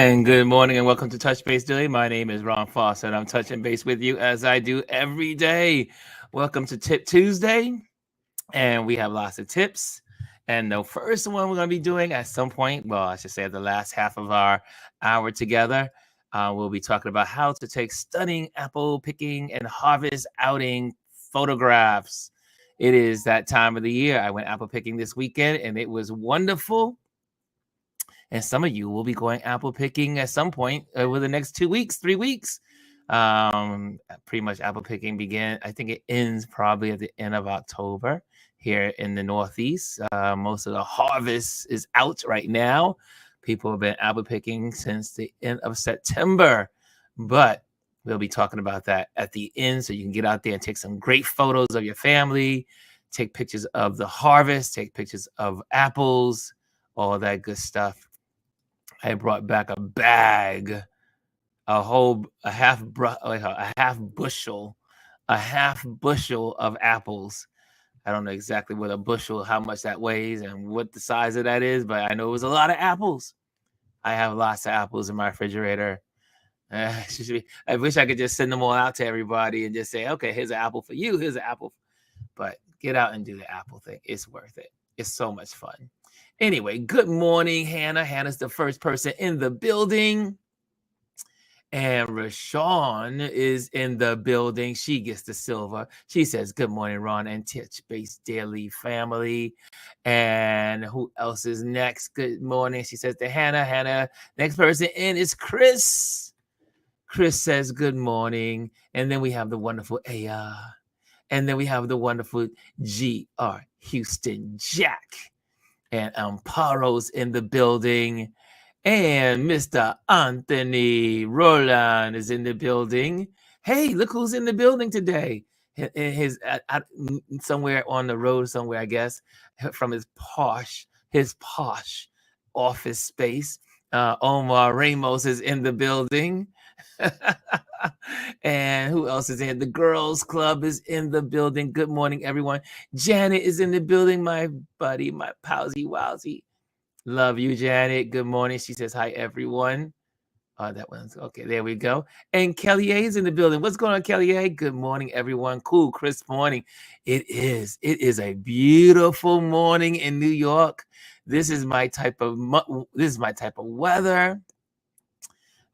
And good morning and welcome to Touch Base Daily. My name is Ron Foss and I'm touching base with you as I do every day. Welcome to Tip Tuesday. And we have lots of tips. And the first one we're going to be doing at some point, well, I should say the last half of our hour together, we'll be talking about how to take stunning apple picking and harvest outing photographs. It is that time of the year. I went apple picking this weekend and it was wonderful. And some of you will be going apple picking at some point over the next 2 weeks, 3 weeks. Pretty much apple picking began, I think it ends probably at the end of October here in the Northeast. Most of the harvest is out right now. People have been apple picking since the end of September, but we'll be talking about that at the end so you can get out there and take some great photos of your family, take pictures of the harvest, take pictures of apples, all that good stuff. I brought back a bag, a half bushel of apples. I don't know exactly what a bushel, how much that weighs and what the size of that is, but I know it was a lot of apples. I have lots of apples in my refrigerator. I wish I could just send them all out to everybody and just say, okay, here's an apple for you, here's an apple. But get out and do the apple thing. It's worth it. It's so much fun. Anyway, good morning, Hannah. Hannah's the first person in the building. And Rashawn is in the building. She gets the silver. She says, good morning, Ron and Touch Base Daily family. And who else is next? Good morning. She says to Hannah. Hannah, next person in is Chris. Chris says, good morning. And then we have the wonderful Aya. And then we have the wonderful G.R. Houston Jack. And Amparo's in the building. And Mr. Anthony Roland is in the building. Hey, look who's in the building today. Somewhere on the road somewhere, I guess, from his posh office space. Omar Ramos is in the building. And who else is in? The Girls Club is in the building. Good morning, everyone. Janet is in the building, my buddy, my palsy wowsy. Love you, Janet. Good morning. She says hi, everyone. That one's okay. There we go. And Kelly A is in the building. What's going on, Kelly A? Good morning, everyone. Cool, crisp morning. It is a beautiful morning in New York. This is my type of weather.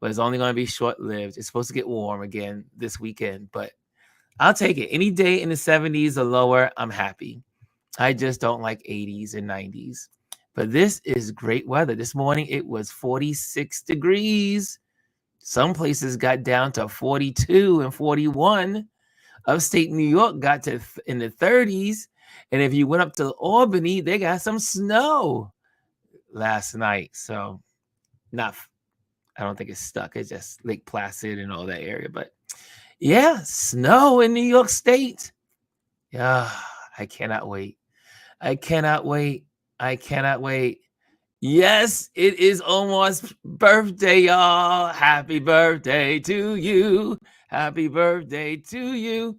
But it's only going to be short-lived. It's supposed to get warm again this weekend, but I'll take it. Any day in the 70s or lower, I'm happy. I just don't like 80s and 90s. But this is great weather. This morning, it was 46 degrees. Some places got down to 42 and 41. Upstate New York got to in the 30s. And if you went up to Albany, they got some snow last night. So I don't think it's stuck. It's just Lake Placid and all that area. But yeah, snow in New York State. Yeah, I cannot wait. I cannot wait. Yes, it is almost birthday, y'all. Happy birthday to you. Happy birthday to you.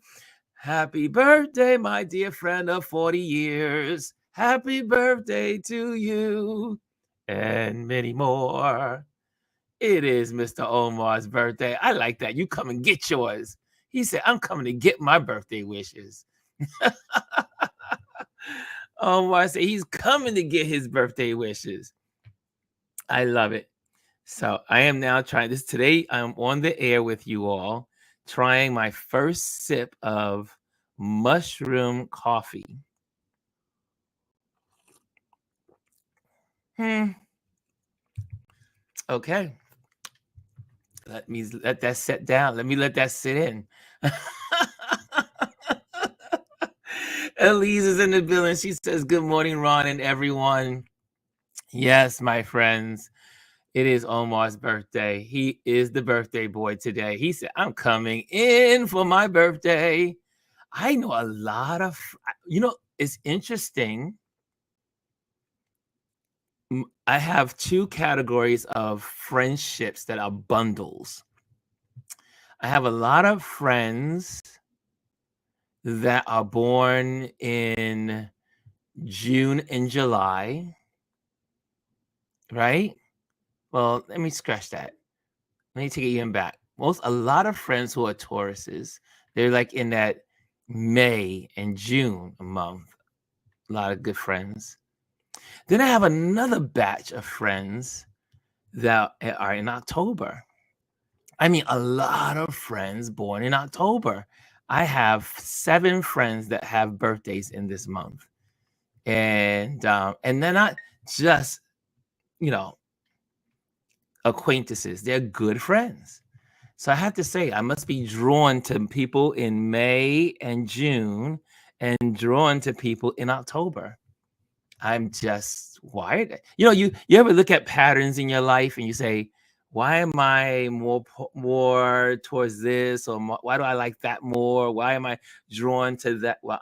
Happy birthday, my dear friend of 40 years. Happy birthday to you. And many more. It is Mr. Omar's birthday. I like that. You come and get yours. He said, I'm coming to get my birthday wishes. Omar said he's coming to get his birthday wishes. I love it. So I am now trying this today. I'm on the air with you all, trying my first sip of mushroom coffee. Okay. Let me let that sit down. Let me let that sit in. Elise is in the building. She says, good morning, Ron and everyone. Yes, my friends. It is Omar's birthday. He is the birthday boy today. He said, I'm coming in for my birthday. I know a lot of, it's interesting. I have two categories of friendships that are bundles. I have a lot of friends that are born in June and July, right? Well, let me scratch that. Let me take it even back. A lot of friends who are Tauruses, they're like in that May and June month. A lot of good friends. Then I have another batch of friends that are in October. I mean, a lot of friends born in October. I have 7 friends that have birthdays in this month, and they're not just, you know, acquaintances. They're good friends. So I have to say, I must be drawn to people in May and June, and drawn to people in October. I'm just wired. You know, you ever look at patterns in your life and you say, why am I more towards this, or why do I like that more? Why am I drawn to that? Well,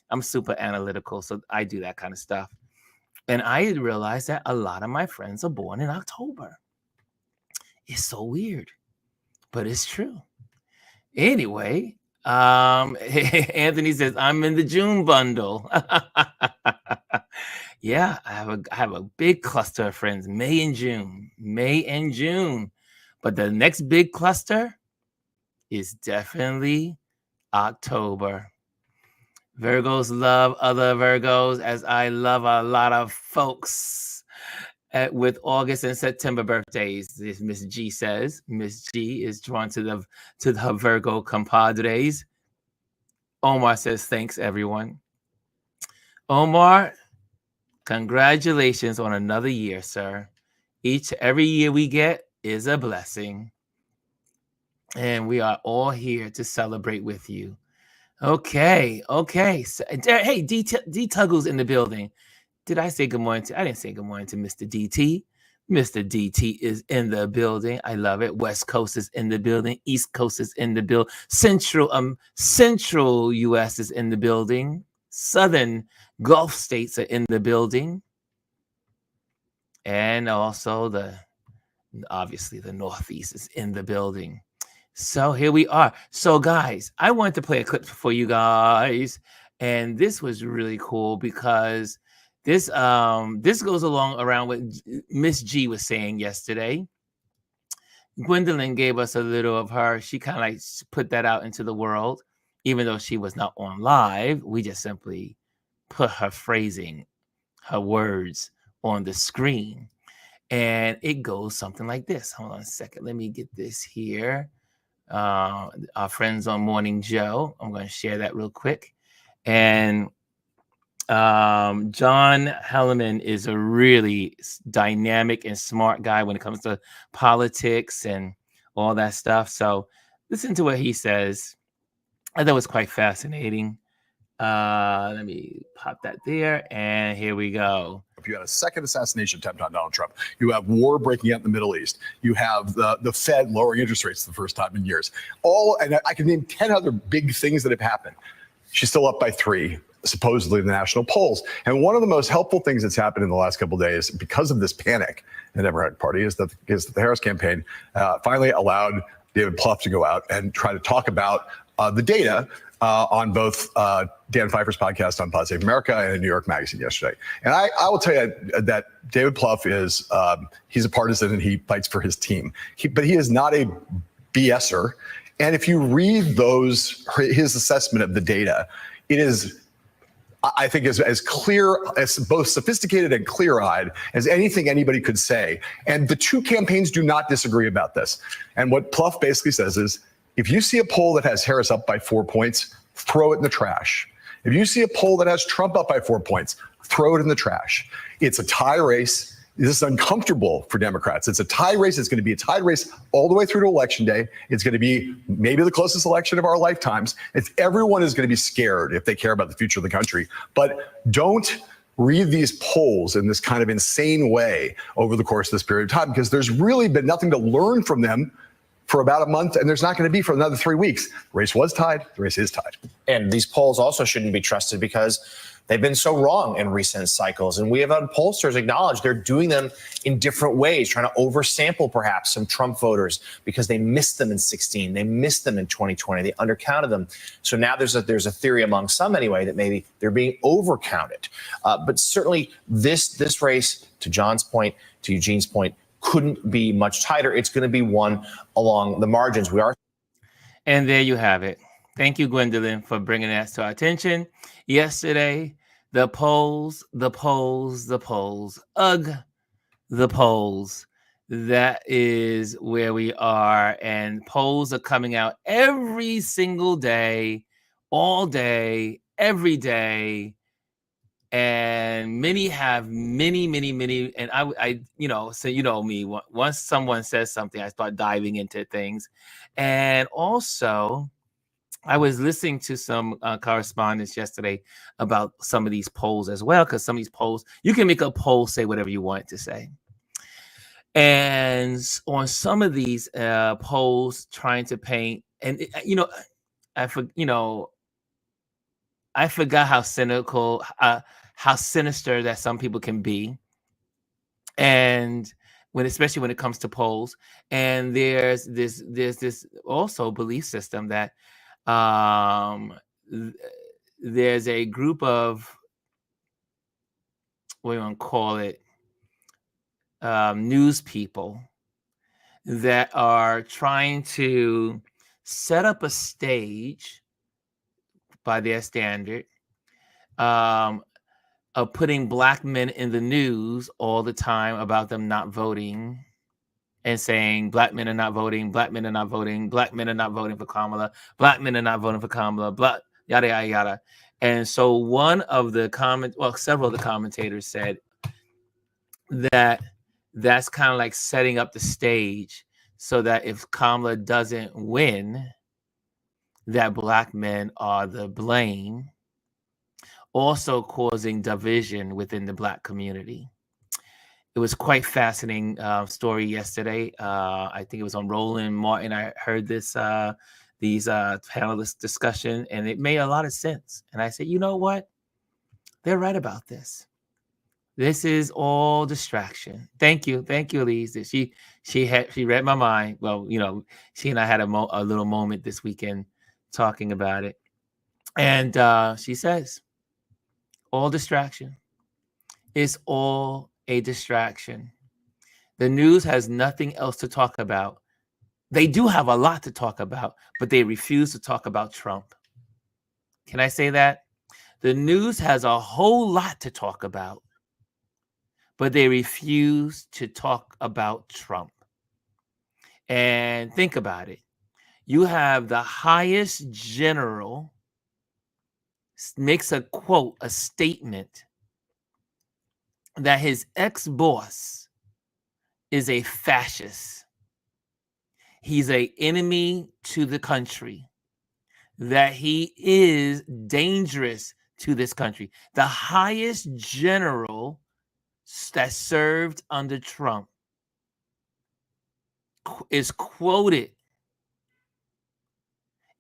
I'm super analytical, so I do that kind of stuff. And I realized that a lot of my friends are born in October. It's so weird, but it's true. Anyway, Anthony says I'm in the June bundle. Yeah, I have a big cluster of friends, May and June. But the next big cluster is definitely October. Virgos love other Virgos, as I love a lot of folks with August and September birthdays. This Miss G says. Miss G is drawn to the Virgo compadres. Omar says, thanks, everyone. Omar, congratulations on another year, sir. Every year we get is a blessing. And we are all here to celebrate with you. Okay. So, hey, D Tuggle's in the building. Did I say good morning I didn't say good morning to Mr. DT. Mr. DT is in the building. I love it. West Coast is in the building. East Coast is in the building. Central US is in the building. Southern Gulf states are in the building. And also obviously the Northeast is in the building. So here we are. So guys, I wanted to play a clip for you guys. And this was really cool because this goes along around what Miss G was saying yesterday. Gwendolyn gave us a little of her. She kind of like put that out into the world, even though she was not on live. We just simply put her phrasing, her words on the screen. And it goes something like this. Hold on a second. Let me get this here. Our friends on Morning Joe. I'm going to share that real quick. And John Helleman is a really dynamic and smart guy when it comes to politics and all that stuff. So listen to what he says. I thought it was quite fascinating. Let me pop that there, and here we go. If you had a second assassination attempt on Donald Trump, you have war breaking out in the Middle East, you have the Fed lowering interest rates for the first time in years. And I can name 10 other big things that have happened. She's still up by 3, supposedly in the national polls. And one of the most helpful things that's happened in the last couple of days, because of this panic in the Democratic Party, is that the Harris campaign finally allowed David Plouffe to go out and try to talk about the data on both Dan Pfeiffer's podcast on Pod Save America and New York Magazine yesterday. And I will tell you that David Plouffe is, he's a partisan and he fights for his team. But he is not a BSer. And if you read his assessment of the data, it is, I think, as clear, as both sophisticated and clear-eyed as anything anybody could say. And the two campaigns do not disagree about this. And what Plouffe basically says is, if you see a poll that has Harris up by 4 points, throw it in the trash. If you see a poll that has Trump up by 4 points, throw it in the trash. It's a tie race. This is uncomfortable for Democrats. It's a tie race. It's going to be a tie race all the way through to Election Day. It's going to be maybe the closest election of our lifetimes. Everyone is going to be scared if they care about the future of the country. But don't read these polls in this kind of insane way over the course of this period of time, because there's really been nothing to learn from them for about a month, and there's not going to be for another 3 weeks. The race was tied. The race is tied. And these polls also shouldn't be trusted because they've been so wrong in recent cycles. And we have had pollsters acknowledge they're doing them in different ways, trying to oversample perhaps some Trump voters because they missed them in 2016. They missed them in 2020. They undercounted them. So now there's a theory among some anyway that maybe they're being overcounted. But certainly this race, to John's point, to Eugene's point, couldn't be much tighter. It's going to be one along the margins. We are. And there you have it. Thank you, Gwendolyn, for bringing that to our attention. Yesterday, the polls, ugh, the polls. That is where we are. And polls are coming out every single day, all day, every day. And many have many. And I, so you know me, once someone says something, I start diving into things. And also, I was listening to some correspondence yesterday about some of these polls as well, because some of these polls, you can make a poll say whatever you want it to say. And on some of these polls, trying to paint, and I forgot how cynical, how sinister that some people can be, and especially when it comes to polls. And there's this also belief system that there's a group of, what do you want to call it, news people that are trying to set up a stage by their standard of putting Black men in the news all the time about them not voting, and saying Black men are not voting, Black men are not voting, Black men are not voting for Kamala, Black men are not voting for Kamala, blah, yada, yada, yada. And so several of the commentators said that that's kind of like setting up the stage so that if Kamala doesn't win, that Black men are the blame, also causing division within the Black community. It was quite fascinating story yesterday. I think it was on Roland Martin. I heard these panelist discussion, and it made a lot of sense. And I said, you know what? They're right about this. This is all distraction. Thank you, Elise. She read my mind. Well, she and I had a little moment this weekend talking about it, and she says, all distraction. It's all a distraction. The news has nothing else to talk about. They do have a lot to talk about, but they refuse to talk about Trump. Can I say that? The news has a whole lot to talk about, but they refuse to talk about Trump. And think about it. You have the highest general makes a quote, a statement that his ex-boss is a fascist. He's an enemy to the country, that he is dangerous to this country. The highest general that served under Trump is quoted.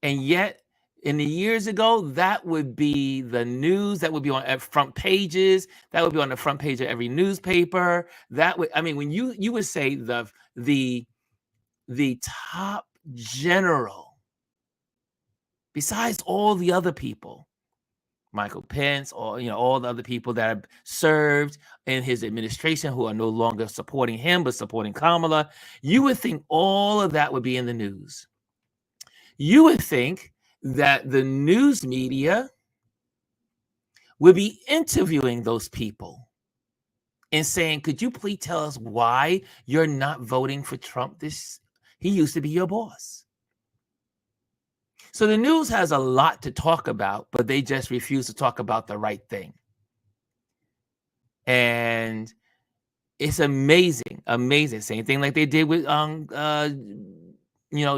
And yet, in the years ago, that would be the news. That would be on front pages. That would be on the front page of every newspaper. That would, when you would say the top general, besides all the other people, Michael Pence, or all the other people that have served in his administration who are no longer supporting him but supporting Kamala, you would think all of that would be in the news. You would think that the news media would be interviewing those people and saying, could you please tell us why you're not voting for Trump? He used to be your boss. So the news has a lot to talk about, but they just refuse to talk about the right thing. And it's amazing. Same thing like they did with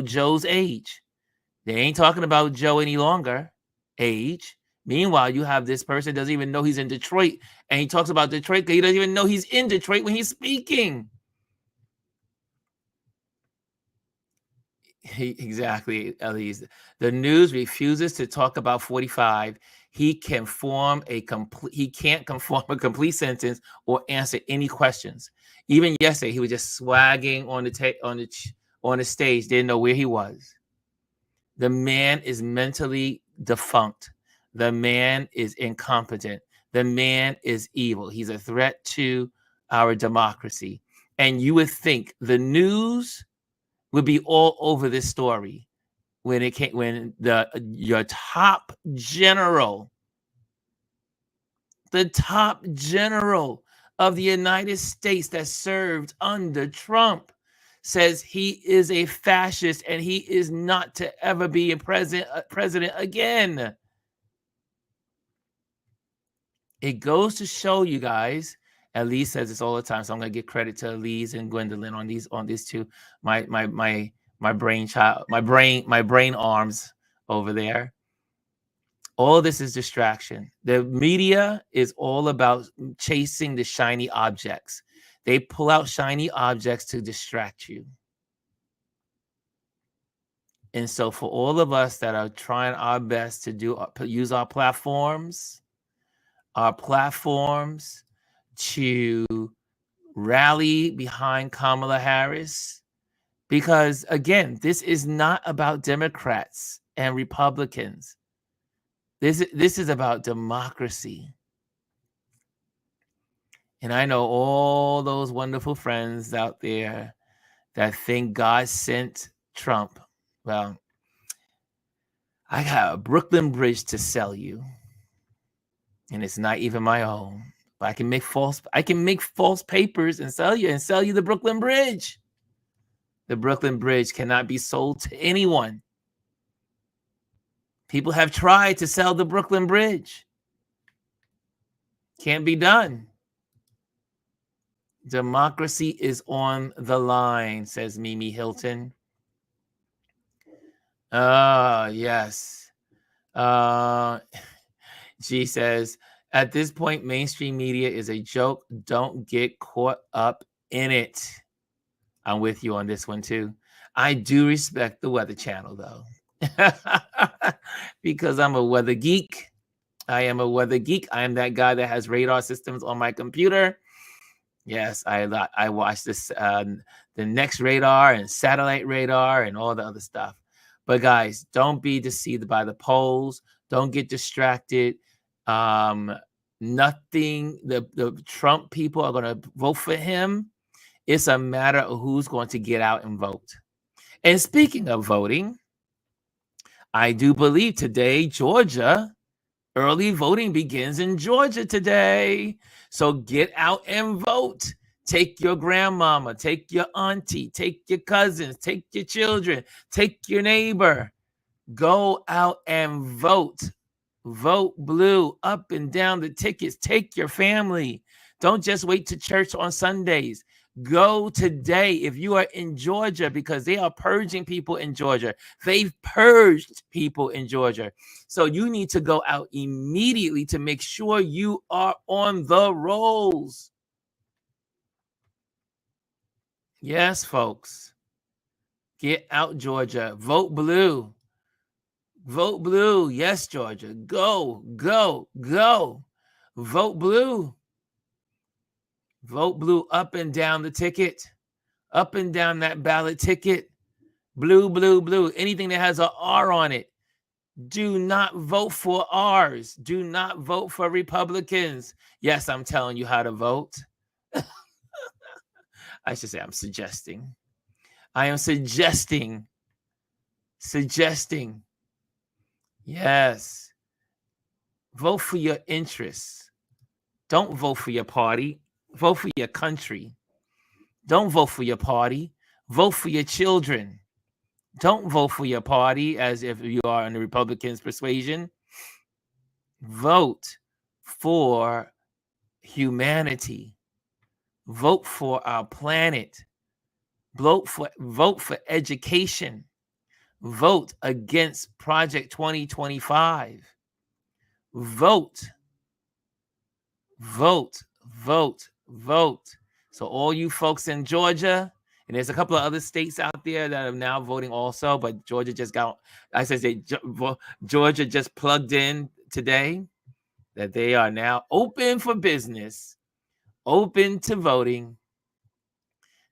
Joe's age. They ain't talking about Joe any longer, age. Meanwhile, you have this person doesn't even know he's in Detroit, and he talks about Detroit because he doesn't even know he's in Detroit when he's speaking. Exactly, Elise. The news refuses to talk about 45. He can't conform a complete sentence or answer any questions. Even yesterday, he was just swagging on the stage, didn't know where he was. The man is mentally defunct. The man is incompetent. The man is evil. He's a threat to our democracy. And you would think the news would be all over this story when your top general, the top general of the United States that served under Trump, says he is a fascist and he is not to ever be a president again. It goes to show you guys. Elise says this all the time, so I'm gonna give credit to Elise and Gwendolyn on these two. My brainchild, my brain arms over there. All this is distraction. The media is all about chasing the shiny objects. They pull out shiny objects to distract you. And so for all of us that are trying our best to use our platforms to rally behind Kamala Harris, because again, this is not about Democrats and Republicans. This is about democracy. And I know all those wonderful friends out there that think God sent Trump. Well, I got a Brooklyn Bridge to sell you. And it's not even my own. But I can make false papers and sell you the Brooklyn Bridge. The Brooklyn Bridge cannot be sold to anyone. People have tried to sell the Brooklyn Bridge. Can't be done. Democracy is on the line, says Mimi Hilton. Yes. She says, at this point, mainstream media is a joke. Don't get caught up in it. I'm with you on this one, too. I do respect the Weather Channel, though, because I'm a weather geek. I am a weather geek. I am that guy that has radar systems on my computer. Yes, I watch this, the Next Radar and Satellite Radar and all the other stuff. But guys, don't be deceived by the polls. Don't get distracted. Nothing. The Trump people are going to vote for him. It's a matter of who's going to get out and vote. And speaking of voting, I do believe today, Georgia, early voting begins in Georgia today. So get out and vote. Take your grandmama, take your auntie, take your cousins, take your children, take your neighbor. Go out and vote. Vote blue up and down the tickets. Take your family. Don't just wait to church on Sundays. Go today if you are in Georgia, because they are purging people in Georgia. They've purged people in Georgia. So you need to go out immediately to make sure you are on the rolls. Yes, folks. Get out, Georgia. Vote blue. Vote blue. Yes, Georgia. Go, go, go. Vote blue. Vote blue up and down the ticket. Up and down that ballot ticket. Blue, blue, blue. Anything that has an R on it. Do not vote for R's. Do not vote for Republicans. Yes, I'm telling you how to vote. I should say I'm suggesting. I am suggesting. Yes. Vote for your interests. Don't vote for your party. Vote for your country. Don't vote for your party. Vote for your children. Don't vote for your party as if you are in the Republicans' persuasion. Vote for humanity. Vote for our planet. Vote for education. Vote against Project 2025. Vote. So all you folks in Georgia, and there's a couple of other states out there that are now voting also, but Georgia just got, Georgia just plugged in today that they are now open for business, open to voting.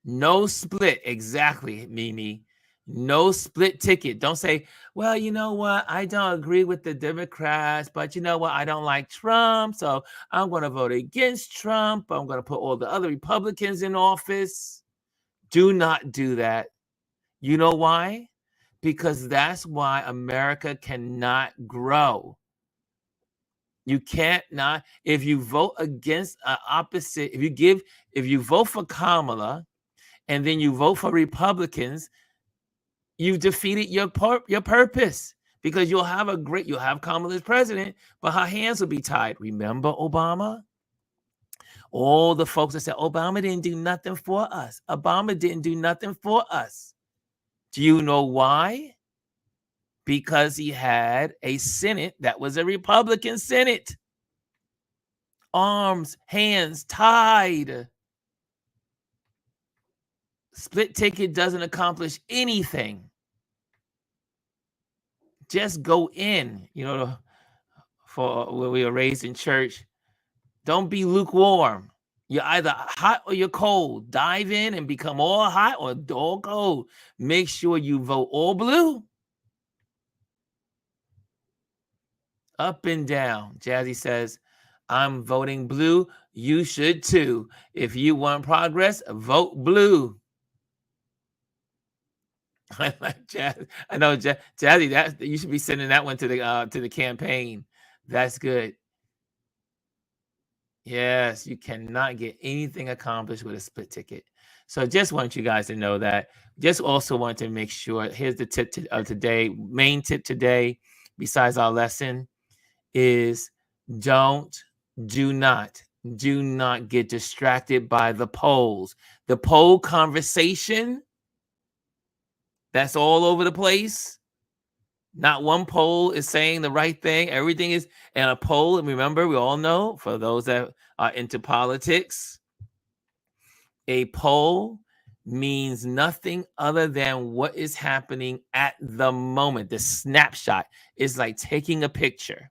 No split, exactly, Mimi. No split ticket. Don't say, well, you know what? I don't agree with the Democrats, but you know what? I don't like Trump, so I'm going to vote against Trump. I'm going to put all the other Republicans in office. Do not do that. You know why? Because that's why America cannot grow. You can't not, if you vote against an opposite, if you vote for Kamala and then you vote for Republicans, you've defeated your purpose, because you'll have Kamala as president, but her hands will be tied. Remember Obama? All the folks that said Obama didn't do nothing for us. Obama didn't do nothing for us. Do you know why? Because he had a Senate that was a Republican Senate. Arms, hands tied. Split ticket doesn't accomplish anything. Just go in, for when we were raised in church. Don't be lukewarm. You're either hot or you're cold. Dive in and become all hot or all cold. Make sure you vote all blue. Up and down. Jazzy says, I'm voting blue. You should too. If you want progress, vote blue. I like Jazz. I know Jazzy. That you should be sending that one to the campaign. That's good. Yes, you cannot get anything accomplished with a split ticket. So just want you guys to know that. Just also want to make sure. Here's the tip of today. Main tip today, besides our lesson, is do not get distracted by the polls. The poll conversation that's all over the place. Not one poll is saying the right thing. Everything is in a poll. And remember, we all know, for those that are into politics, a poll means nothing other than what is happening at the moment. The snapshot is like taking a picture.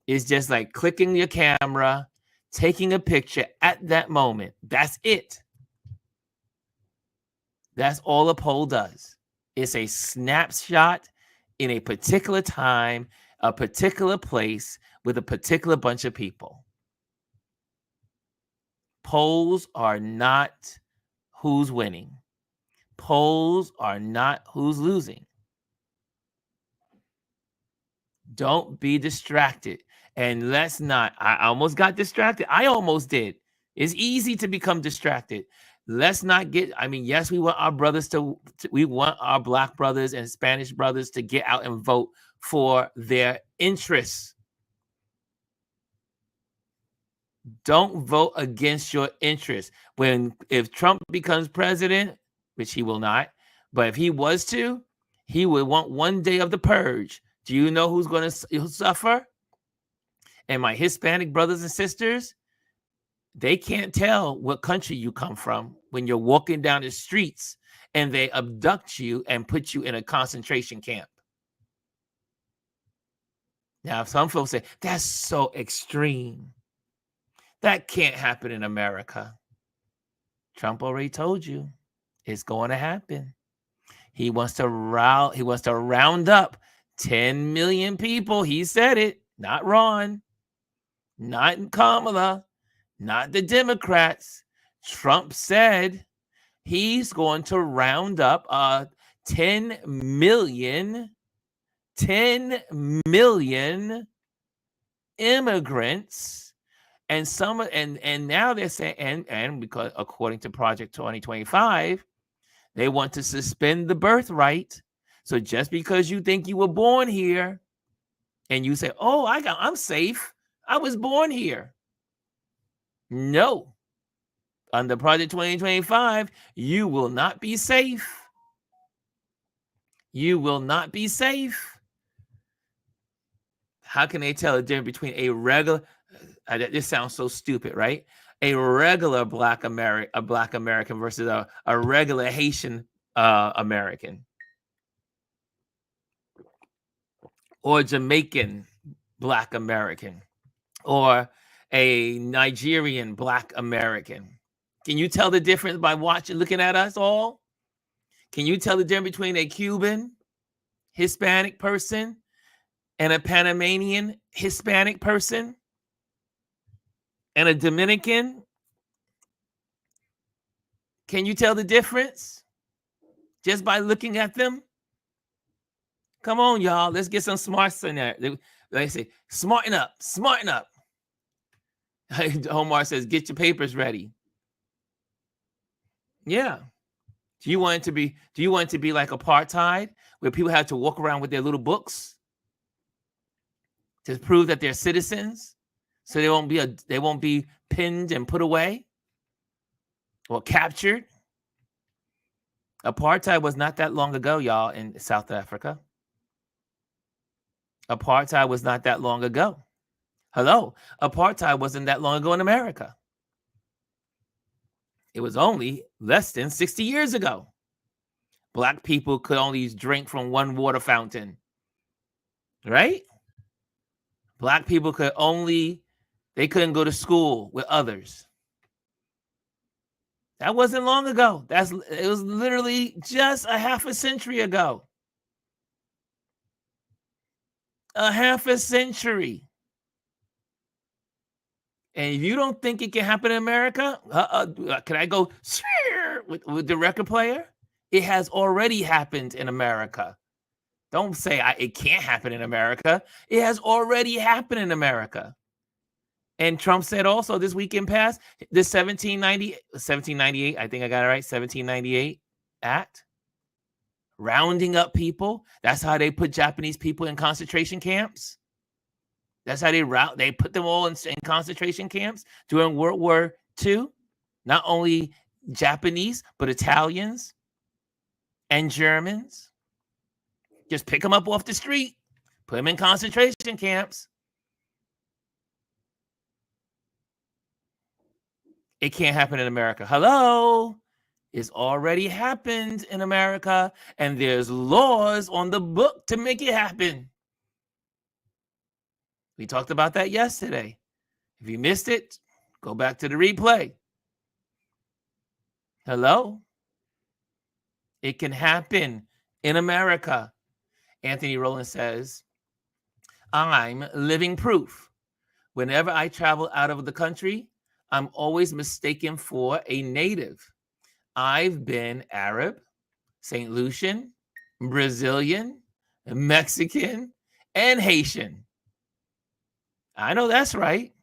It's just like clicking your camera, taking a picture at that moment. That's it. That's all a poll does. It's a snapshot in a particular time, a particular place, with a particular bunch of people. Polls are not who's winning. Polls are not who's losing. Don't be distracted. And let's not. I almost got distracted. I almost did. It's easy to become distracted. Let's not get, yes, we want our brothers we want our Black brothers and Spanish brothers to get out and vote for their interests. Don't vote against your interests. If Trump becomes president, which he will not, but if he was to, he would want one day of the purge. Do you know who's going to suffer? And my Hispanic brothers and sisters, they can't tell what country you come from when you're walking down the streets and they abduct you and put you in a concentration camp. Now, some folks say, that's so extreme. That can't happen in America. Trump already told you it's going to happen. He wants to round up 10 million people. He said it, not Ron, not Kamala, not the Democrats. Trump said he's going to round up 10 million immigrants. And now they're saying, and because according to Project 2025, they want to suspend the birthright. So just because you think you were born here and you say, oh, I'm safe, I was born here. No. Under Project 2025, you will not be safe. You will not be safe. How can they tell the difference between a regular, this sounds so stupid, right? A regular Black American versus a regular Haitian American, or Jamaican Black American, or a Nigerian Black American. Can you tell the difference by looking at us all? Can you tell the difference between a Cuban Hispanic person and a Panamanian Hispanic person and a Dominican? Can you tell the difference just by looking at them? Come on, y'all. Let's get some smarts in there. They say, smarten up, smarten up. Omar says, get your papers ready. Yeah. Do you want it to be like apartheid, where people have to walk around with their little books to prove that they're citizens, so they won't be pinned and put away or captured? Apartheid was not that long ago, y'all, in South Africa. Apartheid was not that long ago. Hello, apartheid wasn't that long ago in America. It was only less than 60 years ago. Black people could only drink from one water fountain, right? Black people they couldn't go to school with others. That wasn't long ago. It was literally just a half a century ago. A half a century. And if you don't think it can happen in America, can I go with the record player? It has already happened in America. Don't say it can't happen in America. It has already happened in America. And Trump said also this weekend past, the 1798, I think I got it right, 1798 Act, rounding up people. That's how they put Japanese people in concentration camps. That's how they put them all in concentration camps during World War II. Not only Japanese, but Italians and Germans. Just pick them up off the street, put them in concentration camps. It can't happen in America. Hello? It's already happened in America, and there's laws on the book to make it happen. We talked about that yesterday. If you missed it, go back to the replay. Hello? It can happen in America. Anthony Rowland says, I'm living proof. Whenever I travel out of the country, I'm always mistaken for a native. I've been Arab, St. Lucian, Brazilian, Mexican, and Haitian. I know that's right.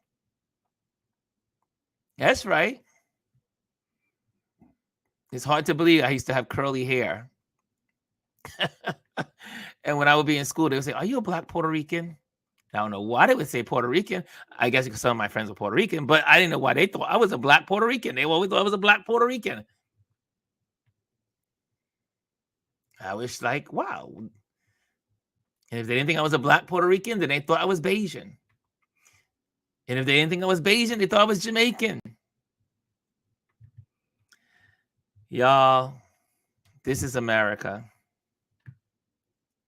That's right. It's hard to believe I used to have curly hair. And when I would be in school, they would say, are you a Black Puerto Rican? I don't know why they would say Puerto Rican. I guess because some of my friends were Puerto Rican, but I didn't know why they thought I was a Black Puerto Rican. They always thought I was a Black Puerto Rican. I was like, wow. And if they didn't think I was a Black Puerto Rican, then they thought I was Bayesian. And if they didn't think I was Bayesian, they thought I was Jamaican. Y'all, this is America.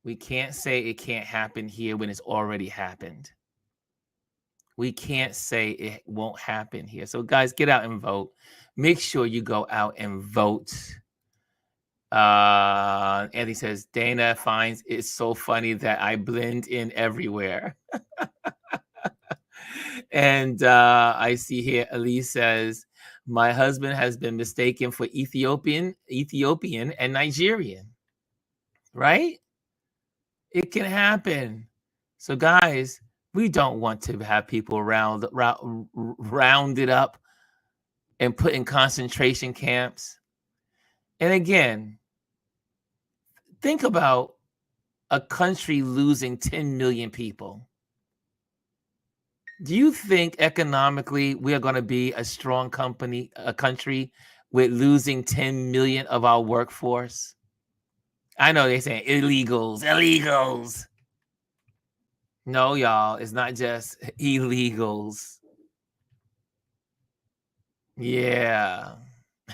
We can't say it can't happen here when it's already happened. We can't say it won't happen here. So guys, get out and vote. Make sure you go out and vote. Anthony says, Dana finds it so funny that I blend in everywhere. And I see here, Elise says, my husband has been mistaken for Ethiopian and Nigerian. Right? It can happen. So guys, we don't want to have people rounded up and put in concentration camps. And again, think about a country losing 10 million people. Do you think economically we are going to be a strong country with losing 10 million of our workforce? I know they're saying illegals. No, y'all, it's not just illegals. Yeah.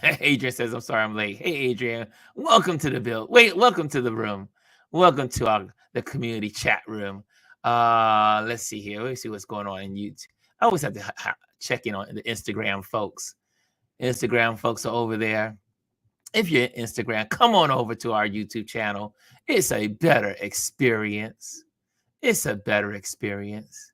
Adrian says, I'm sorry I'm late. Hey, Adrian, welcome to the welcome to the room. Welcome to the community chat room. Let's see here. Let's see what's going on in YouTube. I always have to check in on the Instagram folks. Instagram folks are over there. If you're on Instagram, come on over to our YouTube channel. It's a better experience. It's a better experience,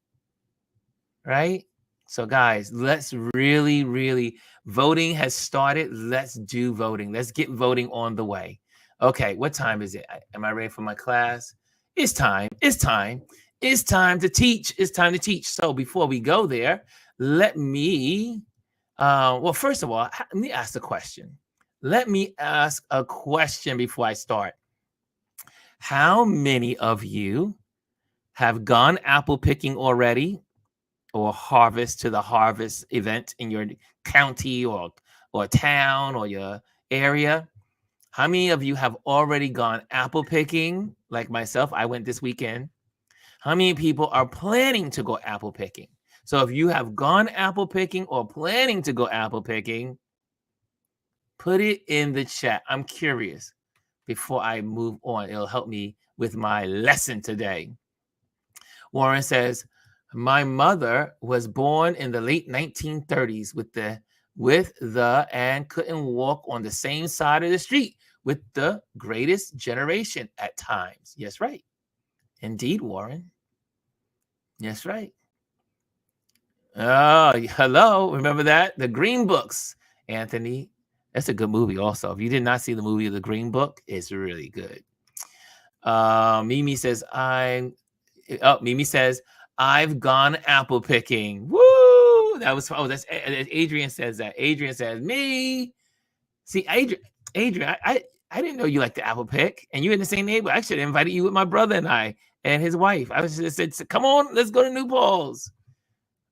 right? So guys, let's really, voting has started. Let's do voting. Let's get voting on the way. Okay, what time is it? Am I ready for my class? It's time. It's time. It's time to teach. It's time to teach. So before we go there, let me, well, first of all, let me ask a question. Let me ask a question before I start. How many of you have gone apple picking already, or harvest to the harvest event in your county or town or your area? How many of you have already gone apple picking? Like myself, I went this weekend. How many people are planning to go apple picking? So if you have gone apple picking or planning to go apple picking, put it in the chat. I'm curious before I move on. It'll help me with my lesson today. Warren says, my mother was born in the late 1930s and couldn't walk on the same side of the street with the greatest generation at times. Yes, right. Indeed, Warren. Yes, right. Oh, hello. Remember that? The Green Books, Anthony. That's a good movie also. If you did not see the movie The Green Book, it's really good. Mimi says, Mimi says, I've gone apple picking. Woo! That's Adrian says that. Adrian says, me. See, Adrian, I didn't know you liked the apple pick, and you're in the same neighborhood. I should have invited you with my brother and I and his wife. I was just said, come on, let's go to New Paltz.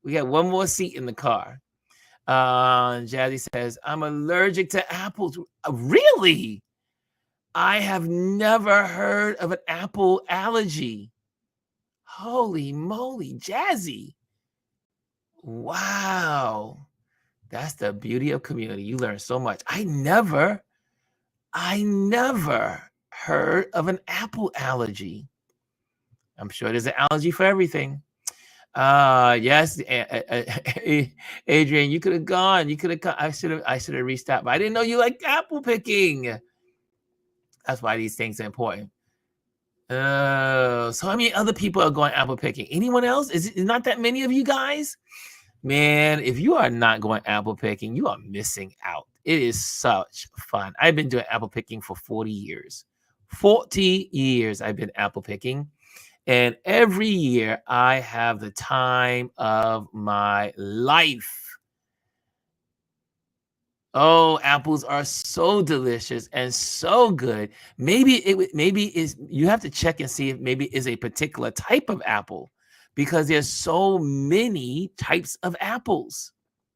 We got one more seat in the car. Jazzy says, I'm allergic to apples. Really? I have never heard of an apple allergy. Holy moly, Jazzy. Wow. That's the beauty of community. You learn so much. I never heard of an apple allergy. I'm sure there's an allergy for everything. Yes, Adrian, you could have gone. You could have. I should have reached out, but I didn't know you liked apple picking. That's why these things are important. So how many other people are going apple picking? Anyone else? Is it not that many of you guys? Man, if you are not going apple picking, you are missing out. It is such fun. I've been doing apple picking for 40 years. 40 years I've been apple picking. And every year I have the time of my life. Oh, apples are so delicious and so good. Maybe you have to check and see if maybe it is a particular type of apple, because there's so many types of apples,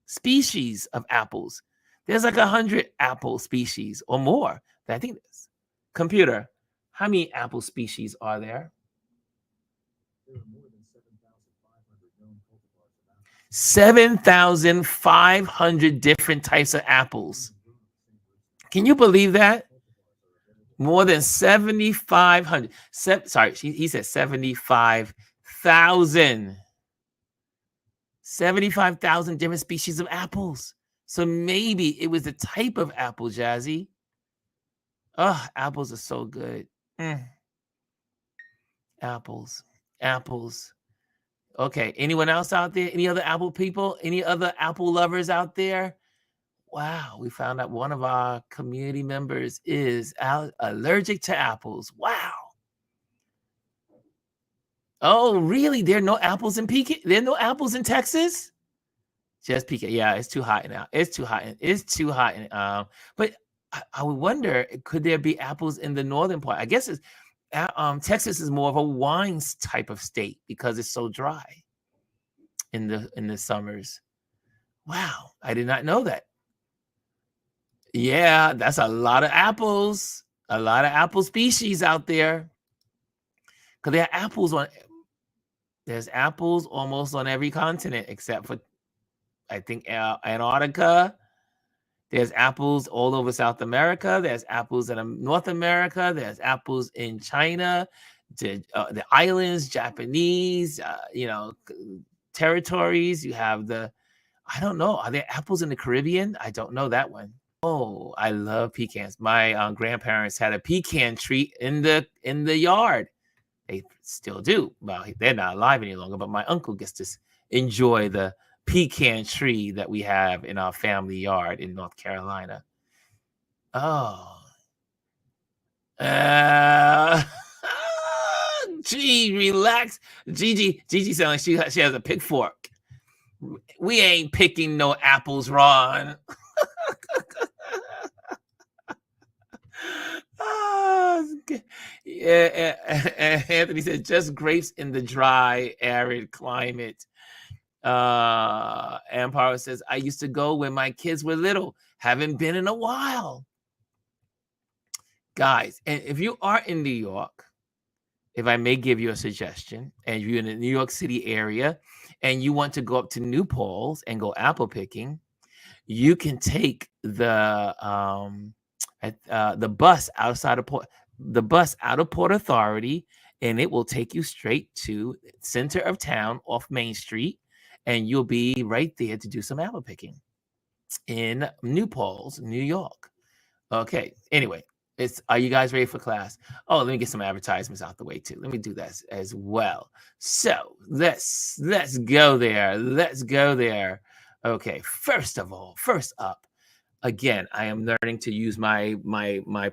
species of apples. There's like 100 apple species or more. I think this. Computer, how many apple species are there? There are more than 7,500 known cultivars of apples. 7,500 different types of apples. Can you believe that? More than 7,500. Sorry, he said 75,000. 75,000 different species of apples. So maybe it was the type of apple, Jazzy. Oh, apples are so good. Apples. Okay, anyone else out there? Any other apple people? Any other apple lovers out there? Wow, we found out one of our community members is allergic to apples. Wow. Oh, really? There are no apples in Pekin? There are no apples in Texas? Just Pekin. Yeah, it's too hot now. It's too hot. But I would wonder, could there be apples in the northern part? I guess Texas is more of a wine type of state because it's so dry in the summers. Wow, I did not know that. Yeah, that's a lot of apples. A lot of apple species out there. Because there are apples there's apples almost on every continent except for, I think, Antarctica. There's apples all over South America. There's apples in North America. There's apples in China, the islands, Japanese, territories. You have I don't know. Are there apples in the Caribbean? I don't know that one. Oh, I love pecans. My grandparents had a pecan tree in the yard. They still do. Well, they're not alive any longer, but my uncle gets to enjoy the pecan tree that we have in our family yard in North Carolina. Oh, uh, gee, relax. Gigi sounds like she has a pick fork. We ain't picking no apples, Ron. Yeah, Anthony said just grapes in the dry, arid climate. Empire says I used to go when my kids were little. Haven't been in a while. Guys, and if you are in New York, if I may give you a suggestion, and you're in the New York City area and you want to go up to New Paltz and go apple picking, you can take the bus outside of Port Authority, and it will take you straight to center of town off Main Street, and you'll be right there to do some apple picking in New Paltz, New York. Okay. Anyway, are you guys ready for class? Oh, let me get some advertisements out the way too. Let me do that as well. So let's go there. Let's go there. Okay. First up, again, I am learning to use my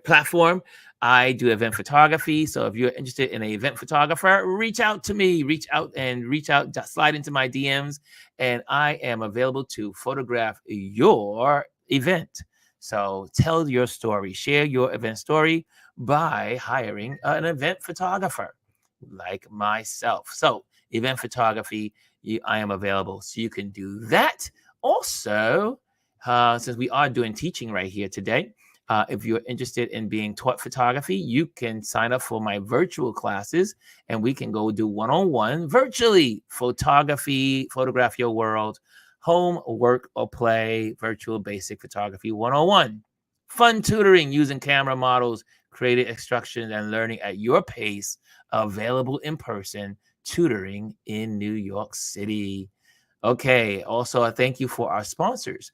platform. I do event photography. So if you're interested in an event photographer, reach out to me. Slide into my DMs, and I am available to photograph your event. So tell your story, share your event story by hiring an event photographer like myself. So event photography, I am available. So you can do that. Also, since we are doing teaching right here today, if you're interested in being taught photography, you can sign up for my virtual classes, and we can go do one-on-one virtually. Photography, photograph your world, home, work, or play, virtual basic photography 101. Fun tutoring using camera models, creative instructions, and learning at your pace. Available in person tutoring in New York City. Okay. Also, a thank you for our sponsors.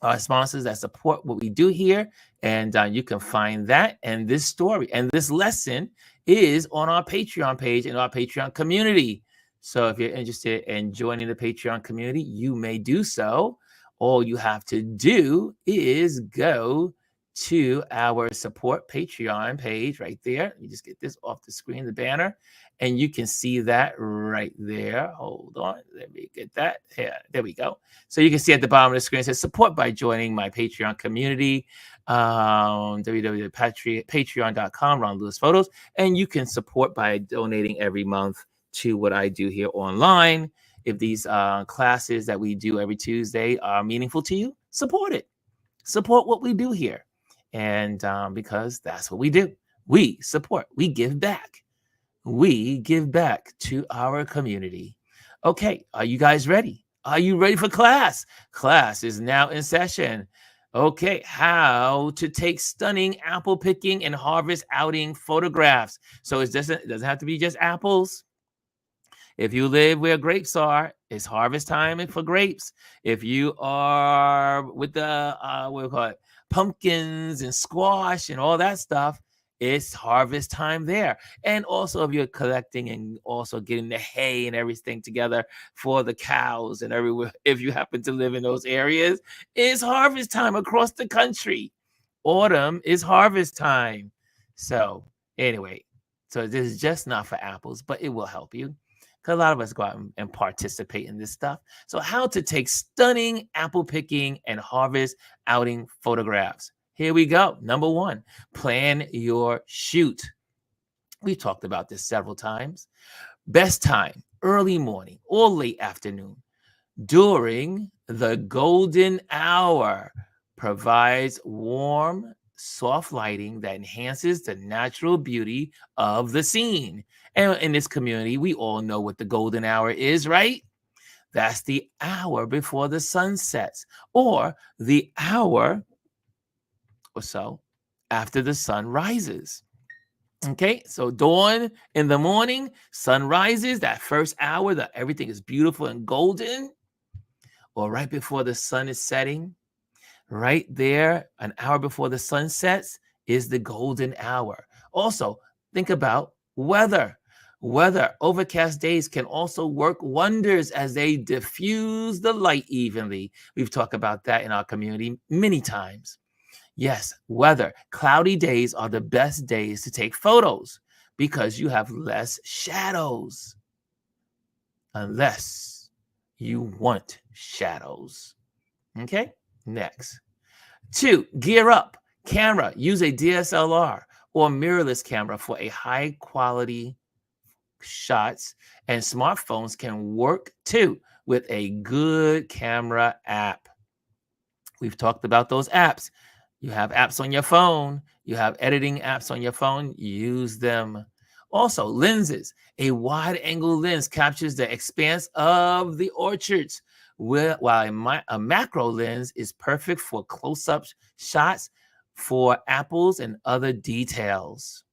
Our sponsors that support what we do here, and you can find that and this story and this lesson is on our Patreon page and our Patreon community. So if you're interested in joining the Patreon community, you may do so. All you have to do is go to our support Patreon page right there. You just get this off the screen, the banner, and you can see that right there. Hold on. Let me get that. Yeah, there we go. So you can see at the bottom of the screen, it says support by joining my Patreon community, www.patreon.com, Ron Lewis Photos. And you can support by donating every month to what I do here online. If these classes that we do every Tuesday are meaningful to you, support it. Support what we do here. And because that's what we do. We support. We give back. We give back to our community. Okay, are you guys ready? Are you ready for class? Class is now in session. Okay, how to take stunning apple picking and harvest outing photographs. So it doesn't have to be just apples. If you live where grapes are, it's harvest time for grapes. If you are with the what do we call it, pumpkins and squash and all that stuff, it's harvest time there. And also if you're collecting and also getting the hay and everything together for the cows and everywhere, if you happen to live in those areas, it's harvest time across the country. Autumn is harvest time. So anyway, so this is just not for apples, but it will help you. Because a lot of us go out and participate in this stuff. So how to take stunning apple picking and harvest outing photographs. Here we go. Number one, plan your shoot. We've talked about this several times. Best time, early morning or late afternoon. During the golden hour, provides warm, soft lighting that enhances the natural beauty of the scene. And in this community, we all know what the golden hour is, right? That's the hour before the sun sets, or the hour or so after the sun rises. Okay, so dawn in the morning, sun rises, that first hour that everything is beautiful and golden, or right before the sun is setting. right there, an hour before the sun sets, is the golden hour. Also, think about weather. Weather, overcast days can also work wonders as they diffuse the light evenly. We've talked about that in our community many times. Yes, weather. Cloudy days are the best days to take photos because you have less shadows, unless you want shadows. Okay, next. 2, gear up. Camera. Use a DSLR or mirrorless camera for a high quality shots, and smartphones can work too with a good camera app. We've talked about those apps. You have apps on your phone, you have editing apps on your phone, use them. Also, lenses. A wide angle lens captures the expanse of the orchards, while a macro lens is perfect for close-up shots for apples and other details.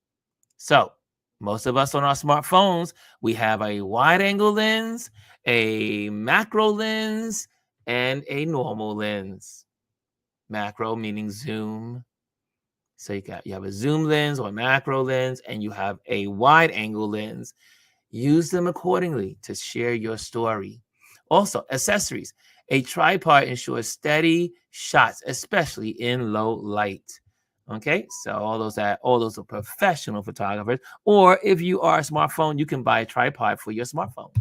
So, most of us on our smartphones, we have a wide angle lens, a macro lens, and a normal lens. Macro meaning zoom. So you have a zoom lens or a macro lens, and you have a wide angle lens. Use them accordingly to share your story. Also, accessories. A tripod ensures steady shots, especially in low light. Okay, so all those are professional photographers. Or if you are a smartphone, you can buy a tripod for your smartphone.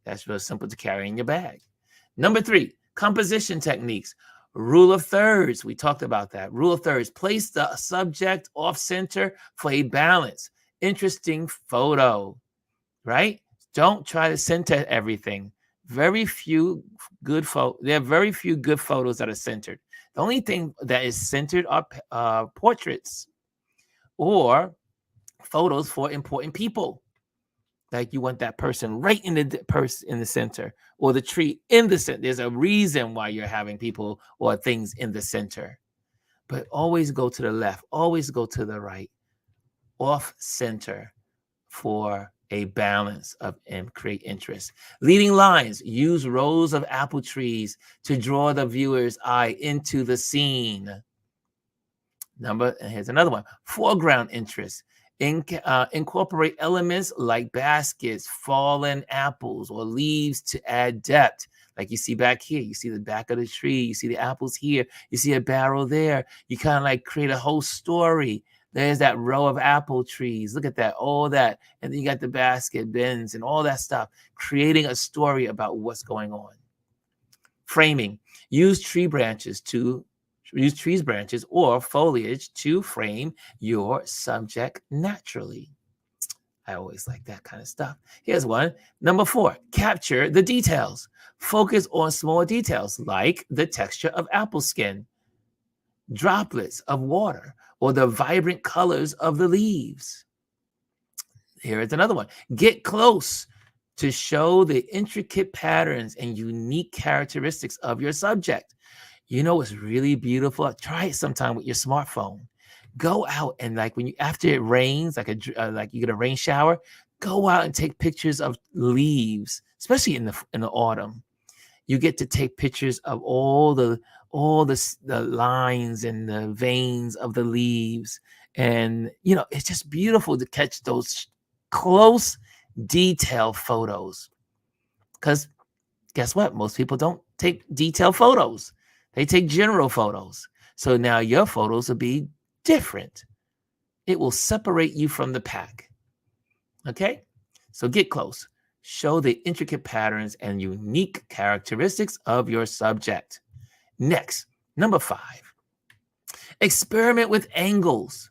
That's real simple to carry in your bag. Number 3, composition techniques. Rule of thirds. We talked about that. Rule of thirds. Place the subject off center for a balance. Interesting photo, right? Don't try to center everything. Very few good there are very few good photos that are centered. The only thing that is centered are portraits or photos for important people. Like you want that person right in the center, or the tree in the center. There's a reason why you're having people or things in the center. But always go to the left, always go to the right, off center for a balance and create interest. Leading lines. Use rows of apple trees to draw the viewer's eye into the scene. Here's another one. Foreground interest. Incorporate elements like baskets, fallen apples, or leaves to add depth. Like you see back here, you see the back of the tree, you see the apples here, you see a barrel there. You kind of like create a whole story. There's that row of apple trees. Look at that, all that. And then you got the basket bins and all that stuff, creating a story about what's going on. Framing. Use trees branches or foliage to frame your subject naturally. I always like that kind of stuff. Here's one. Number 4, capture the details. Focus on small details like the texture of apple skin, droplets of water, or the vibrant colors of the leaves. Here is another one. Get close to show the intricate patterns and unique characteristics of your subject. You know what's really beautiful? Try it sometime with your smartphone. Go out and after it rains, like you get a rain shower, go out and take pictures of leaves, especially in the autumn. You get to take pictures of all the lines and the veins of the leaves, and it's just beautiful to catch those close, detailed photos. Because guess what? Most people don't take detailed photos. They take general photos. So now your photos will be different. It will separate you from the pack. Okay? So get close. Show the intricate patterns and unique characteristics of your subject. Next, number 5. Experiment with angles.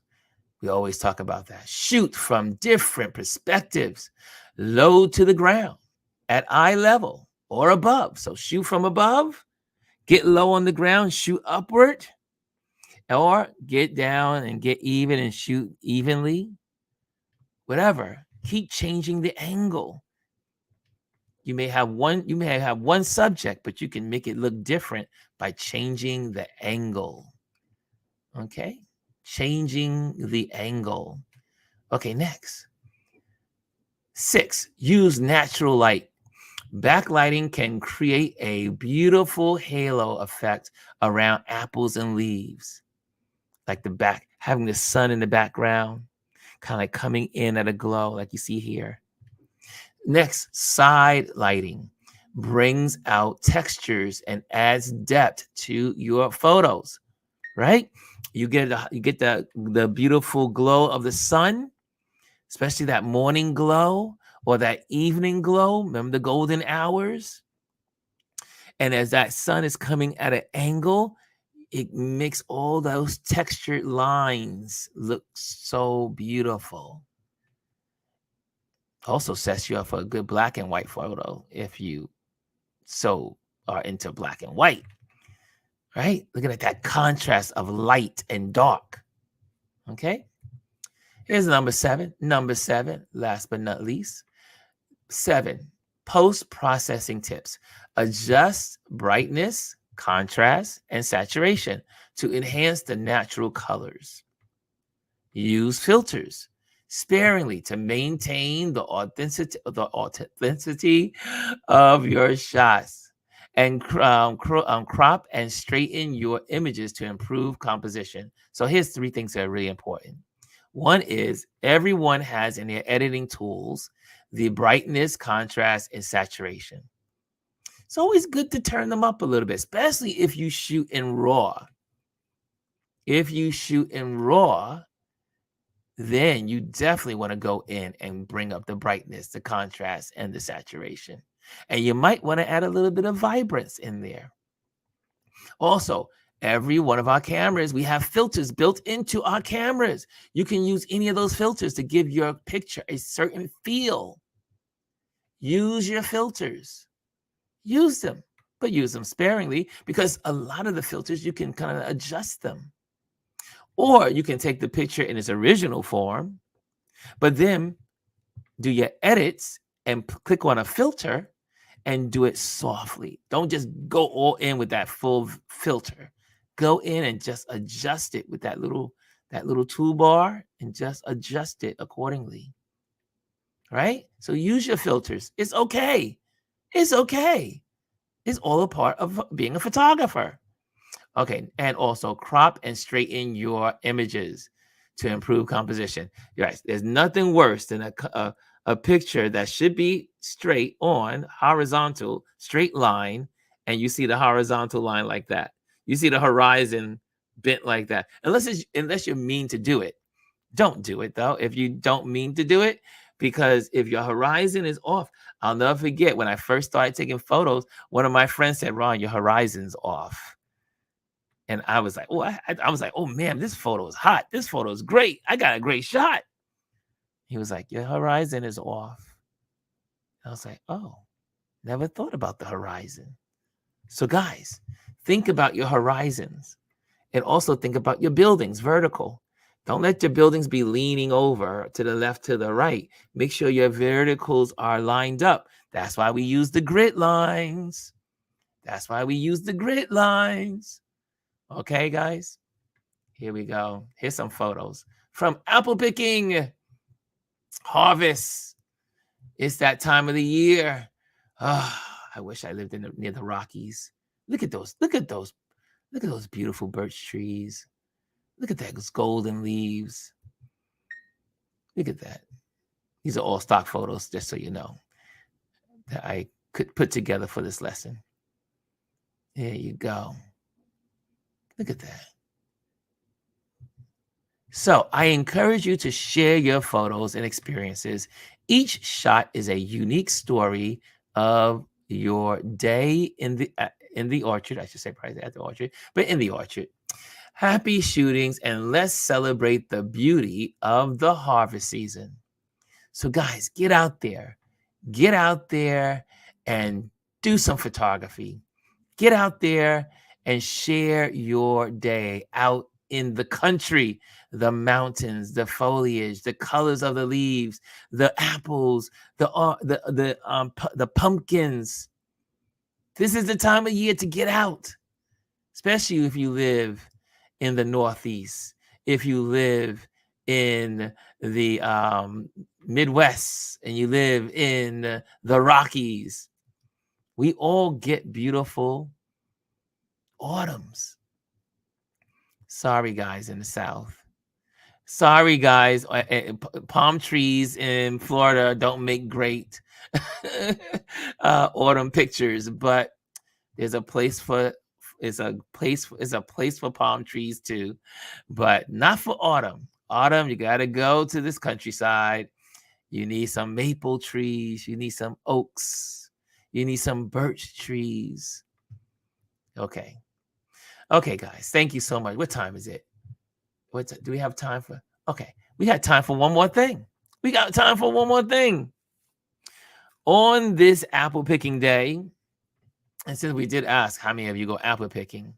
We always talk about that. Shoot from different perspectives. Low to the ground, at eye level, or above. So shoot from above. Get low on the ground, shoot upward, or get down and get even and shoot evenly. Whatever. Keep changing the angle. You may have one subject, but you can make it look different by changing the angle. Okay? Changing the angle. Okay, next. 6, use natural light. Backlighting can create a beautiful halo effect around apples and leaves, like having the sun in the background, kind of like coming in at a glow, like you see here. Next, side lighting brings out textures and adds depth to your photos, right? You get the beautiful glow of the sun, especially that morning glow or that evening glow. Remember the golden hours? And as that sun is coming at an angle, it makes all those textured lines look so beautiful. Also sets you up for a good black and white photo if you so are into black and white, right? Looking at that contrast of light and dark. Okay. Here's number 7. Number 7, last but not least. 7, post-processing tips. Adjust brightness, contrast, and saturation to enhance the natural colors. Use filters sparingly to maintain the authenticity of your shots, and crop and straighten your images to improve composition. So here's 3 things that are really important. One is everyone has in their editing tools the brightness, contrast, and saturation. It's always good to turn them up a little bit, especially if you shoot in RAW. If you shoot in RAW, then you definitely want to go in and bring up the brightness, the contrast, and the saturation. And you might want to add a little bit of vibrance in there. Also, every one of our cameras, we have filters built into our cameras. You can use any of those filters to give your picture a certain feel. Use your filters. Use them, but use them sparingly, because a lot of the filters, you can kind of adjust them. Or you can take the picture in its original form, but then do your edits and click on a filter and do it softly. Don't just go all in with that full filter. Go in and just adjust it with that little toolbar and just adjust it accordingly. Right? So use your filters. It's okay. It's okay. It's all a part of being a photographer. Okay, and also crop and straighten your images to improve composition. Guys, there's nothing worse than a picture that should be straight on, horizontal, straight line, and you see the horizontal line like that. You see the horizon bent like that. Unless you mean to do it. Don't do it, though, if you don't mean to do it, because if your horizon is off, I'll never forget when I first started taking photos, one of my friends said, "Ron, your horizon's off." And I was like, I was like, oh man, this photo is hot. This photo is great. I got a great shot. He was like, your horizon is off. I was like, oh, never thought about the horizon. So guys, think about your horizons and also think about your buildings, vertical. Don't let your buildings be leaning over to the left, to the right. Make sure your verticals are lined up. That's why we use the grid lines. That's why we use the grid lines. Okay, guys, here we go. Here's some photos from apple picking harvest. It's that time of the year. Oh, I wish I lived near the Rockies. Look at those. Look at those. Look at those beautiful birch trees. Look at those golden leaves. Look at that. These are all stock photos, just so you know, that I could put together for this lesson. There you go. Look at that. So I encourage you to share your photos and experiences. Each shot is a unique story of your day in the orchard. I should say probably at the orchard, but in the orchard. Happy shootings, and let's celebrate the beauty of the harvest season. So guys, get out there and do some photography. Get out there and share your day out in the country, the mountains, the foliage, the colors of the leaves, the apples, the pumpkins. This is the time of year to get out, especially if you live in the Northeast, if you live in the Midwest, and you live in the Rockies. We all get beautiful autumns. Sorry, guys in the South. Sorry, guys. Palm trees in Florida don't make great autumn pictures, but there's a place for palm trees too, but not for autumn. Autumn, you got to go to this countryside. You need some maple trees. You need some oaks. You need some birch trees. Okay. Okay, guys. Thank you so much. What time is it? Do we have time for? Okay. We had time for one more thing. We got time for one more thing. On this apple picking day, and since we did ask how many of you go apple picking,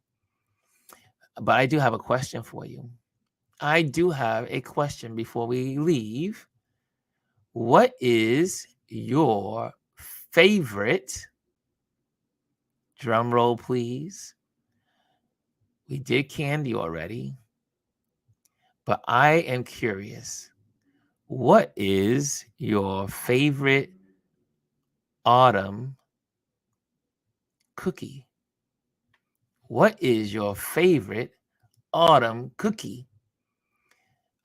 but I do have a question for you. I do have a question before we leave. What is your favorite, drum roll please? We did candy already, but I am curious. What is your favorite autumn cookie? What is your favorite autumn cookie?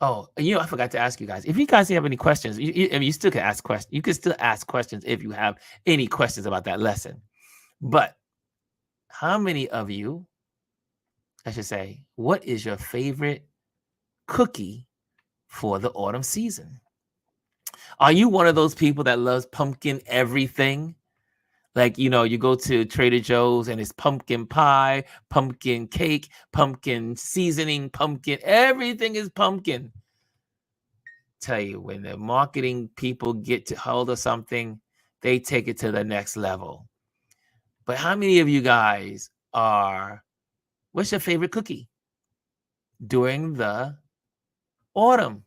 Oh, I forgot to ask you guys. If you guys have any questions, you still can ask questions. You can still ask questions if you have any questions about that lesson. But how many of you, I should say, what is your favorite cookie for the autumn season? Are you one of those people that loves pumpkin everything? Like, you go to Trader Joe's and it's pumpkin pie, pumpkin cake, pumpkin seasoning, pumpkin, everything is pumpkin. Tell you, when the marketing people get to hold of something, they take it to the next level. But how many of you guys what's your favorite cookie during the autumn?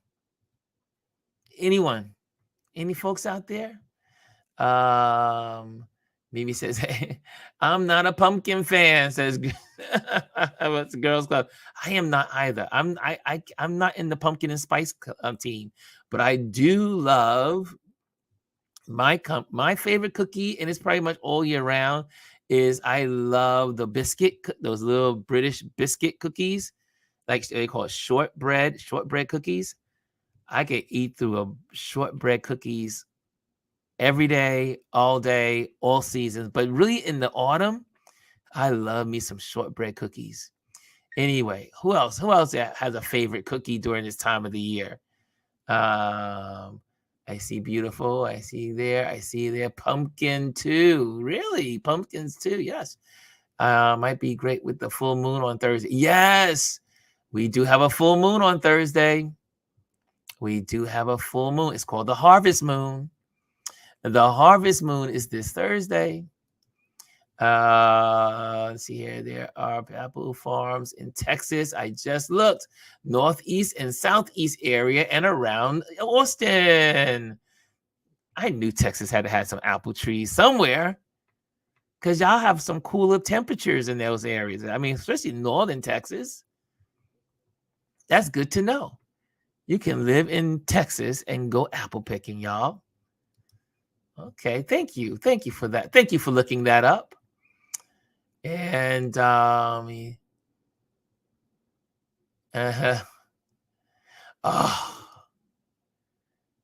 Anyone? Any folks out there? Mimi says, hey, I'm not a pumpkin fan, says what's the girls club. I am not either. I'm not in the pumpkin and spice team, but I do love my favorite cookie, and it's pretty much all year round, is I love the biscuit, those little British biscuit cookies, like they call it shortbread cookies. I could eat through a shortbread cookies every day, all day, all seasons. But really in the autumn, I love me some shortbread cookies. Anyway, who else has a favorite cookie during this time of the year? I see beautiful. I see there. Pumpkin too. Really? Pumpkins too. Yes. Might be great with the full moon on Thursday. Yes. We do have a full moon on Thursday. We do have a full moon. It's called the harvest moon. The harvest moon is this Thursday. Let's see here. There are apple farms in Texas. I just looked. Northeast and southeast area and around Austin. I knew Texas had to have some apple trees somewhere, because y'all have some cooler temperatures in those areas. I mean, especially northern Texas. That's good to know. You can live in Texas and go apple picking, y'all. Okay, thank you. Thank you for that. Thank you for looking that up. And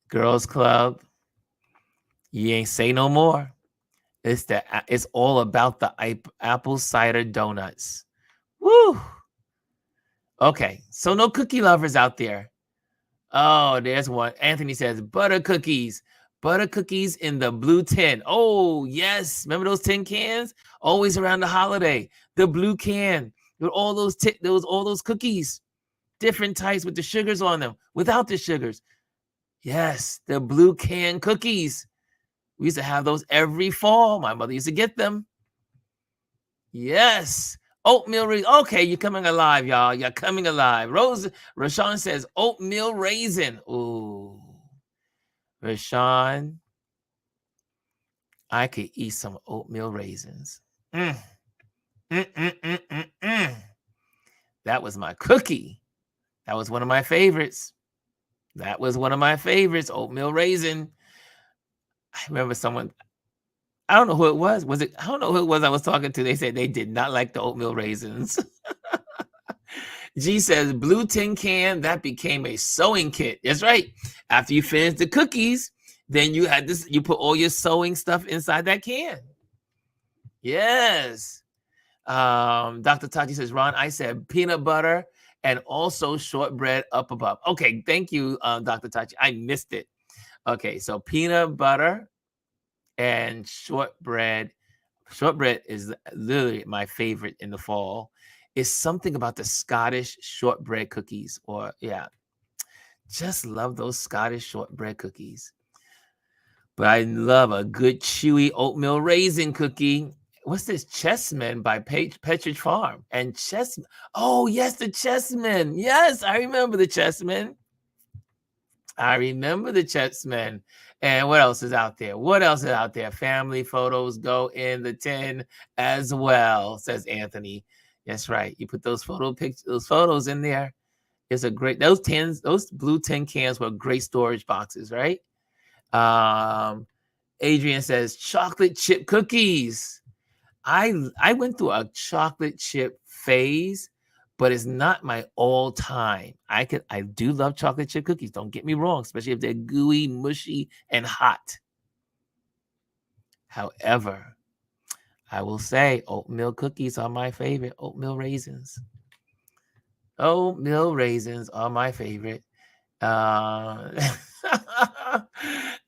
girls club, you ain't say no more. It's all about the apple cider donuts. Woo! Okay, so no cookie lovers out there. Oh, there's one. Anthony says butter cookies. Butter cookies in the blue tin. Oh, yes. Remember those tin cans? Always around the holiday. The blue can with all those all those cookies. Different types with the sugars on them, without the sugars. Yes, the blue can cookies. We used to have those every fall. My mother used to get them. Yes. Oatmeal raisin. Okay, you're coming alive, y'all. You're coming alive. Rashawn says oatmeal raisin. Ooh. Rashawn, I could eat some oatmeal raisins. That was my cookie. That was one of my favorites. Oatmeal raisin. I remember I don't know who it was. Was it? I don't know who it was I was talking to. They said they did not like the oatmeal raisins. G says blue tin can that became a sewing kit. That's right. After you finish the cookies, then you had this. You put all your sewing stuff inside that can. Yes. Dr. Tachi says, Ron, I said peanut butter and also shortbread up above. Okay, thank you, Dr. Tachi. I missed it. Okay, so peanut butter and shortbread. Shortbread is literally my favorite in the fall. It's something about the Scottish shortbread cookies, or yeah, just love those Scottish shortbread cookies. But I love a good chewy oatmeal raisin cookie. What's this? Chessman by Petridge Farm. And Chessman. Oh, yes, the Chessman. Yes, I remember the Chessman. I remember the Chessman. And what else is out there? What else is out there? Family photos go in the tin as well, says Anthony. That's right. You put those photos in there. It's a great, those blue tin cans were great storage boxes, right? Adrian says chocolate chip cookies. I went through a chocolate chip phase, but it's not my all time. I do love chocolate chip cookies. Don't get me wrong, especially if they're gooey, mushy, and hot. However, I will say oatmeal cookies are my favorite. Oatmeal raisins. Oatmeal raisins are my favorite.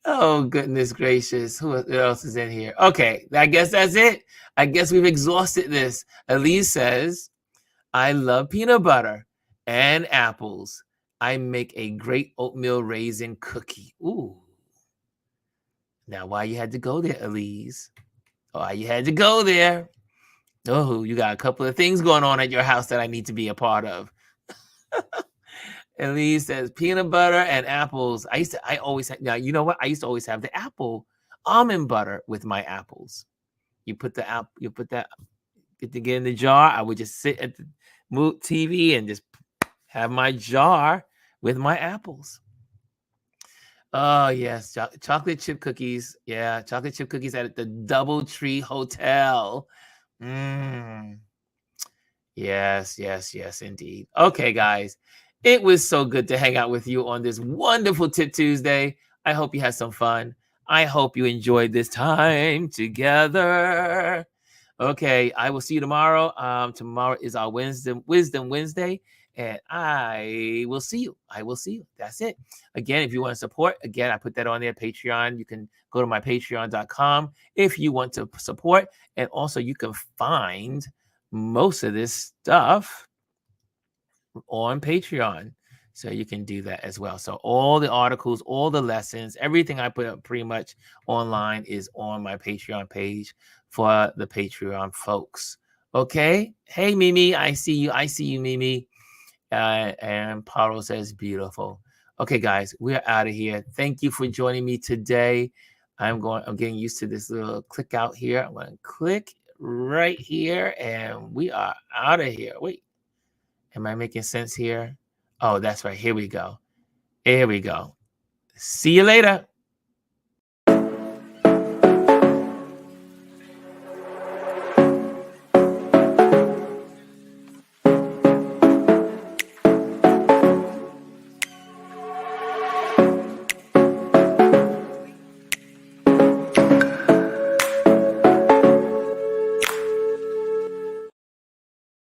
Oh, goodness gracious. Who else is in here? Okay, I guess that's it. I guess we've exhausted this. Elise says, I love peanut butter and apples. I make a great oatmeal raisin cookie. Ooh. Now, why you had to go there, Elise? Why you had to go there? Oh, you got a couple of things going on at your house that I need to be a part of. Elise says peanut butter and apples. Now, you know what? I used to always have the apple almond butter with my apples. You put that, get to get in the jar. I would just sit at the TV and just have my jar with my apples. Oh, yes. Chocolate chip cookies. Yeah. Chocolate chip cookies at the Doubletree Hotel. Yes, indeed. Okay, guys. It was so good to hang out with you on this wonderful Tip Tuesday. I hope you had some fun. I hope you enjoyed this time together. Okay, I will see you tomorrow. Tomorrow is our Wisdom Wednesday, and I will see you. That's it. Again, if you want to support, again, I put that on there, Patreon. You can go to my patreon.com if you want to support, and also you can find most of this stuff on Patreon. So you can do that as well. So all the articles, all the lessons, everything I put up pretty much online is on my Patreon page for the Patreon folks. Okay. Hey, Mimi, I see you, Mimi. And Paro says beautiful. Okay, guys, we're out of here. Thank you for joining me today. I'm getting used to this little click out here. I'm going to click right here and we are out of here. Wait, am I making sense here? Oh, that's right. Here we go. See you later.